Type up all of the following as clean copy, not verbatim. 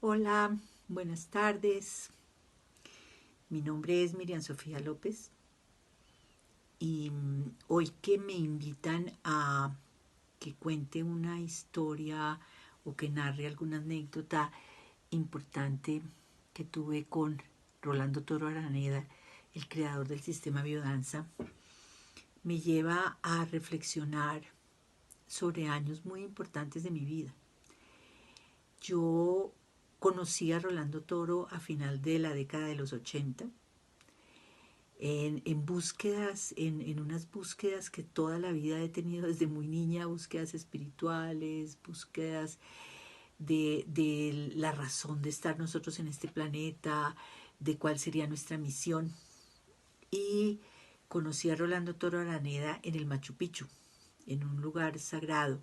Hola, buenas tardes. Mi nombre es Miriam Sofía López y hoy que me invitan a que cuente una historia o que narre alguna anécdota importante que tuve con Rolando Toro Araneda, el creador del sistema biodanza, me lleva a reflexionar sobre años muy importantes de mi vida. Yo conocí a Rolando Toro a final de la década de los 80 en búsquedas, en unas búsquedas que toda la vida he tenido desde muy niña, búsquedas espirituales, búsquedas de la razón de estar nosotros en este planeta, de cuál sería nuestra misión. Y conocí a Rolando Toro Araneda en el Machu Picchu, en un lugar sagrado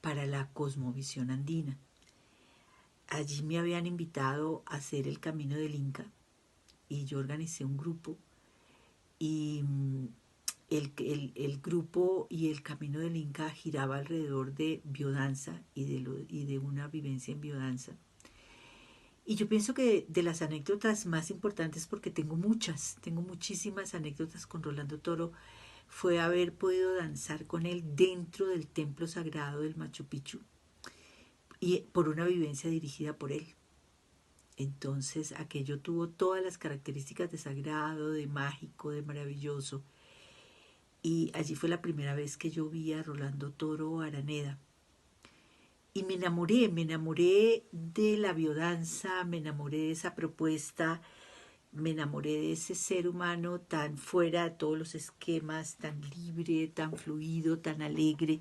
para la cosmovisión andina. Allí me habían invitado a hacer el Camino del Inca y yo organicé un grupo y el grupo y el Camino del Inca giraba alrededor de biodanza y de una vivencia en biodanza. Y yo pienso que de las anécdotas más importantes, porque tengo muchísimas anécdotas con Rolando Toro, fue haber podido danzar con él dentro del templo sagrado del Machu Picchu y por una vivencia dirigida por él. Entonces aquello tuvo todas las características de sagrado, de mágico, de maravilloso. Y allí fue la primera vez que yo vi a Rolando Toro Araneda. Y me enamoré de la biodanza, me enamoré de esa propuesta, me enamoré de ese ser humano tan fuera de todos los esquemas, tan libre, tan fluido, tan alegre.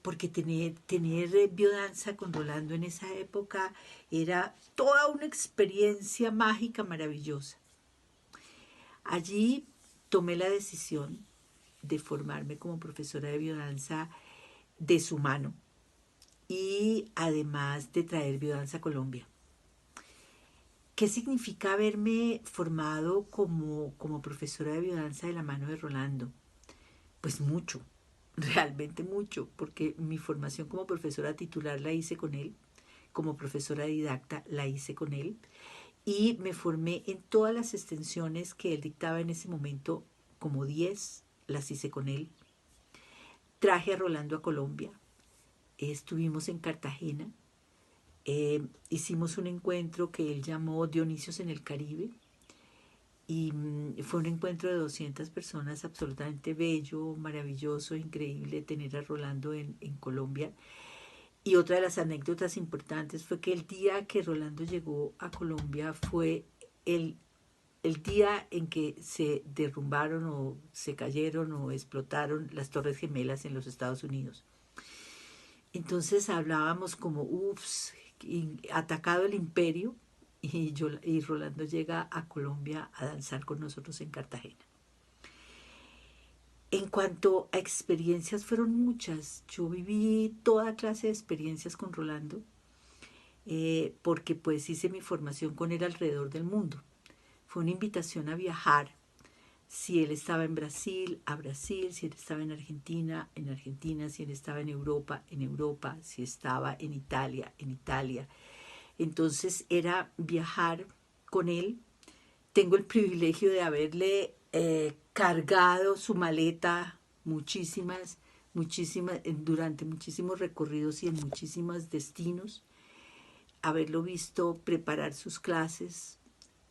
Porque tener biodanza con Rolando en esa época era toda una experiencia mágica maravillosa. Allí tomé la decisión de formarme como profesora de biodanza de su mano y además de traer biodanza a Colombia. ¿Qué significa haberme formado como profesora de biodanza de la mano de Rolando? Pues mucho, realmente mucho, porque mi formación como profesora titular la hice con él, como profesora didacta la hice con él, y me formé en todas las extensiones que él dictaba en ese momento, como 10, las hice con él. Traje a Rolando a Colombia, estuvimos en Cartagena, hicimos un encuentro que él llamó Dionisios en el Caribe y fue un encuentro de 200 personas, absolutamente bello, maravilloso, increíble tener a Rolando en Colombia. Y otra de las anécdotas importantes fue que el día que Rolando llegó a Colombia fue el día en que se derrumbaron o se cayeron o explotaron las Torres Gemelas en los Estados Unidos. Entonces hablábamos como, ups, atacado el imperio y Rolando llega a Colombia a danzar con nosotros en Cartagena. En cuanto a experiencias, fueron muchas. Yo viví toda clase de experiencias con Rolando, porque pues hice mi formación con él alrededor del mundo. Fue una invitación a viajar. Si él estaba en Brasil, a Brasil, si él estaba en Argentina, si él estaba en Europa, si estaba en Italia, en Italia. Entonces era viajar con él. Tengo el privilegio de haberle cargado su maleta durante muchísimos recorridos y en muchísimos destinos, haberlo visto preparar sus clases,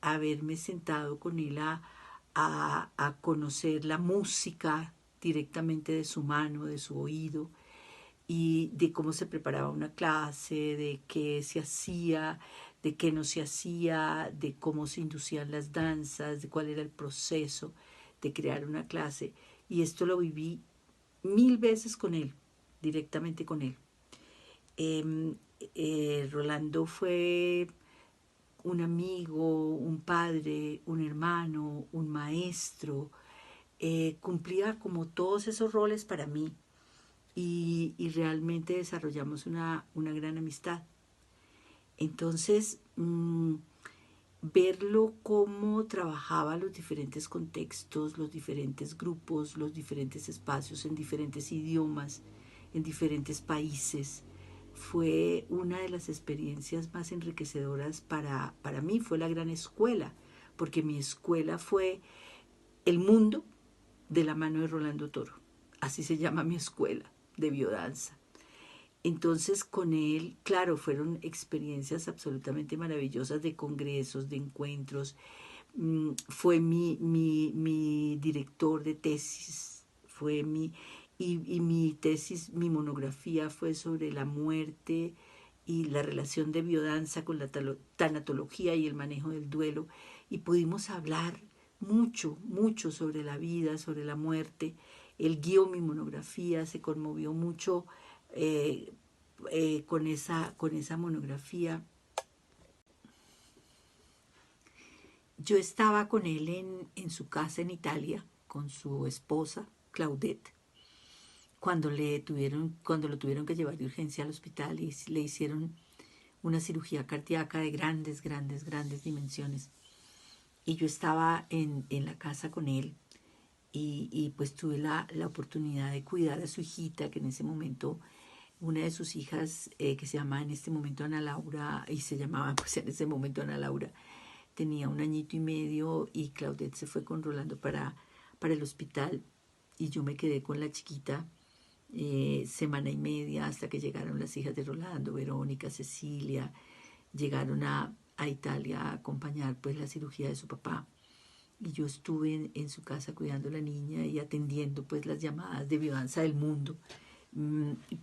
haberme sentado con él a conocer la música directamente de su mano, de su oído, y de cómo se preparaba una clase, de qué se hacía, de qué no se hacía, de cómo se inducían las danzas, de cuál era el proceso de crear una clase. Y esto lo viví 1000 veces con él, directamente con él. Rolando fue un amigo, un padre, un hermano, un maestro. Cumplía como todos esos roles para mí y realmente desarrollamos una gran amistad. Entonces, verlo cómo trabajaba los diferentes contextos, los diferentes grupos, los diferentes espacios en diferentes idiomas, en diferentes países, fue una de las experiencias más enriquecedoras para mí, fue la gran escuela, porque mi escuela fue el mundo de la mano de Rolando Toro. Así se llama mi escuela de biodanza. Entonces con él, claro, fueron experiencias absolutamente maravillosas de congresos, de encuentros. Fue mi director de tesis, y mi tesis, mi monografía fue sobre la muerte y la relación de biodanza con la tanatología y el manejo del duelo. Y pudimos hablar mucho sobre la vida, sobre la muerte. Él guió mi monografía, se conmovió mucho eh, con esa monografía. Yo estaba con él en su casa en Italia, con su esposa, Claudette, cuando lo tuvieron que llevar de urgencia al hospital y le hicieron una cirugía cardíaca de grandes dimensiones. Y yo estaba en la casa con él y pues tuve la oportunidad de cuidar a su hijita, que en ese momento, una de sus hijas, que se llamaba en este momento Ana Laura, y se llamaba pues en ese momento Ana Laura, tenía 1 añito y medio, y Claudette se fue con Rolando para el hospital y yo me quedé con la chiquita semana y media hasta que llegaron las hijas de Rolando, Verónica, Cecilia, llegaron a Italia a acompañar pues la cirugía de su papá. Y yo estuve en su casa cuidando a la niña y atendiendo pues las llamadas de biodanza del mundo,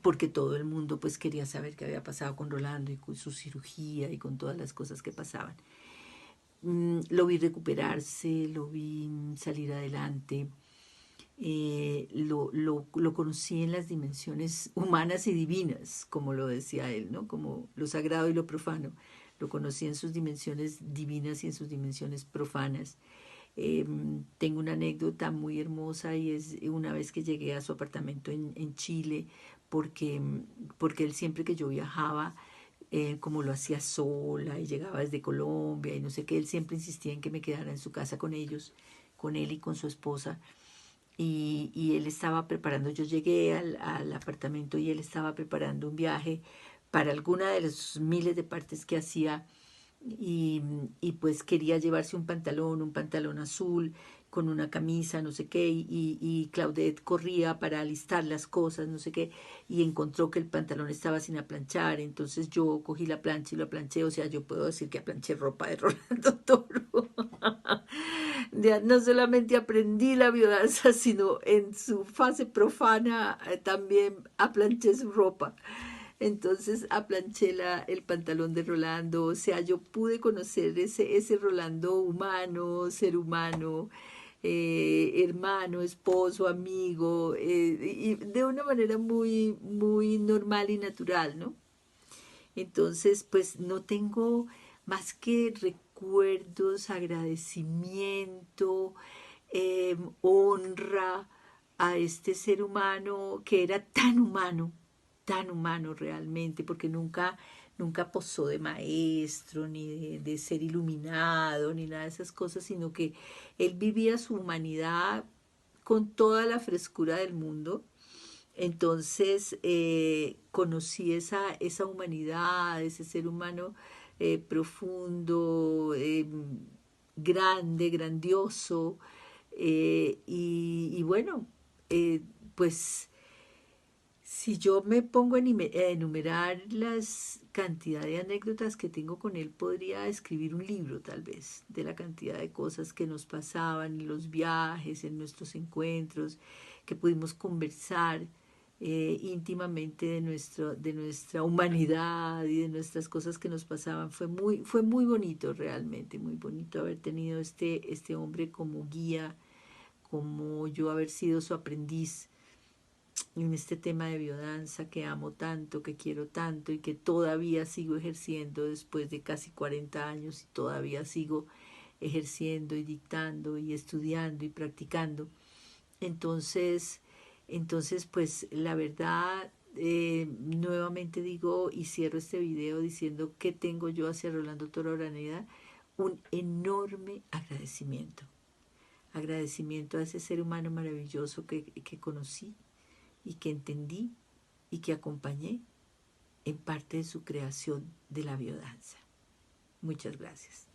porque todo el mundo pues quería saber qué había pasado con Rolando y con su cirugía y con todas las cosas que pasaban. Lo vi recuperarse, lo vi salir adelante, lo conocí en las dimensiones humanas y divinas, como lo decía él, ¿no? Como lo sagrado y lo profano. Lo conocí en sus dimensiones divinas y en sus dimensiones profanas. Tengo una anécdota muy hermosa, y es una vez que llegué a su apartamento en Chile, porque, porque él siempre que yo viajaba, como lo hacía sola y llegaba desde Colombia y no sé qué, él siempre insistía en que me quedara en su casa con ellos, con él y con su esposa. Y él estaba preparando, yo llegué al apartamento y él estaba preparando un viaje para alguna de las miles de partes que hacía, y pues quería llevarse un pantalón azul con una camisa, no sé qué, y Claudette corría para alistar las cosas, no sé qué, y encontró que el pantalón estaba sin aplanchar. Entonces yo cogí la plancha y lo aplanché. O sea, yo puedo decir que aplanché ropa de Rolando Toro. No solamente aprendí la biodanza, sino en su fase profana también aplanché su ropa. Entonces aplanché el pantalón de Rolando. O sea, yo pude conocer ese Rolando humano, ser humano, hermano, esposo, amigo, y de una manera muy normal y natural, ¿no? Entonces, pues no tengo más que recuerdos, agradecimiento, honra a este ser humano que era tan humano realmente, porque nunca posó de maestro, ni de ser iluminado, ni nada de esas cosas, sino que él vivía su humanidad con toda la frescura del mundo. Entonces conocí esa humanidad, ese ser humano profundo, grandioso, y bueno, pues si yo me pongo a enumerar las cantidad de anécdotas que tengo con él, podría escribir un libro tal vez, de la cantidad de cosas que nos pasaban en los viajes, en nuestros encuentros, que pudimos conversar íntimamente de nuestra humanidad y de nuestras cosas que nos pasaban. Fue muy bonito, realmente, muy bonito haber tenido este hombre como guía, como yo haber sido su aprendiz en este tema de biodanza que amo tanto, que quiero tanto y que todavía sigo ejerciendo después de casi 40 años, y todavía sigo ejerciendo y dictando y estudiando y practicando. Entonces, pues la verdad, nuevamente digo y cierro este video diciendo que tengo yo hacia Rolando Toro Araneda un enorme agradecimiento. Agradecimiento a ese ser humano maravilloso que conocí y que entendí y que acompañé, en parte de su creación de la biodanza. Muchas gracias.